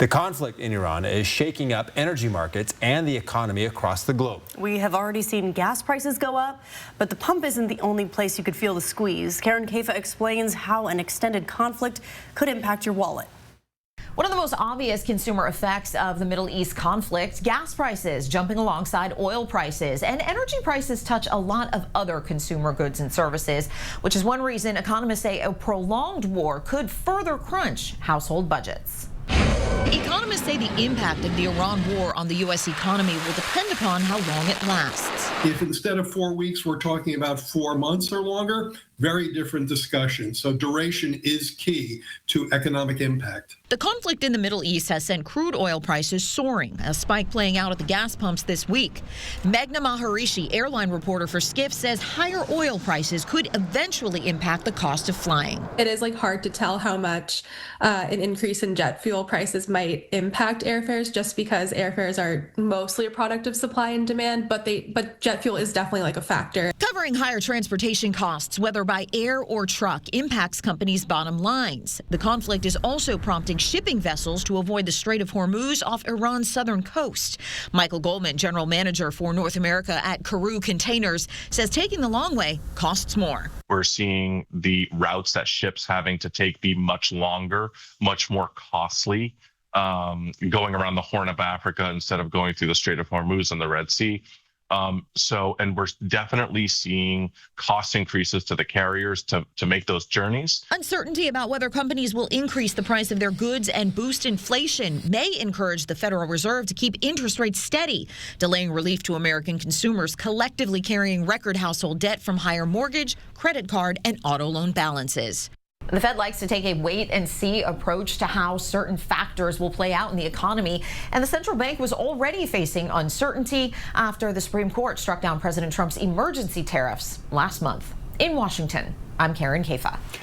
The conflict in Iran is shaking up energy markets and the economy across the globe. We have already seen gas prices go up, but the pump isn't the only place you could feel the squeeze. Karen Caifa explains how an extended conflict could impact your wallet. One of the most obvious consumer effects of the Middle East conflict, gas prices jumping alongside oil prices, and energy prices touch a lot of other consumer goods and services, which is one reason economists say a prolonged war could further crunch household budgets. Economists say the impact of the Iran war on the U.S. economy will depend upon how long it lasts. If instead of 4 weeks, we're talking about 4 months or longer, very different discussion. So duration is key to economic impact. The conflict in the Middle East has sent crude oil prices soaring, a spike playing out at the gas pumps this week. Meghna Maharishi, airline reporter for Skift, says higher oil prices could eventually impact the cost of flying. It is hard to tell how much an increase in jet fuel prices might impact airfares, just because airfares are mostly a product of supply and demand, but jet fuel is definitely a factor. Covering higher transportation costs, whether by air or truck, impacts companies' bottom lines. The conflict is also prompting shipping vessels to avoid the Strait of Hormuz off Iran's southern coast. Michael Goldman, general manager for North America at Karu Containers, says taking the long way costs more. We're seeing the routes that ships having to take be much longer, much more costly, going around the Horn of Africa instead of going through the Strait of Hormuz and the Red Sea. And we're definitely seeing cost increases to the carriers to make those journeys. Uncertainty about whether companies will increase the price of their goods and boost inflation may encourage the Federal Reserve to keep interest rates steady, delaying relief to American consumers collectively carrying record household debt from higher mortgage, credit card, and auto loan balances. The Fed likes to take a wait-and-see approach to how certain factors will play out in the economy, and the central bank was already facing uncertainty after the Supreme Court struck down President Trump's emergency tariffs last month. In Washington, I'm Karen Caifa.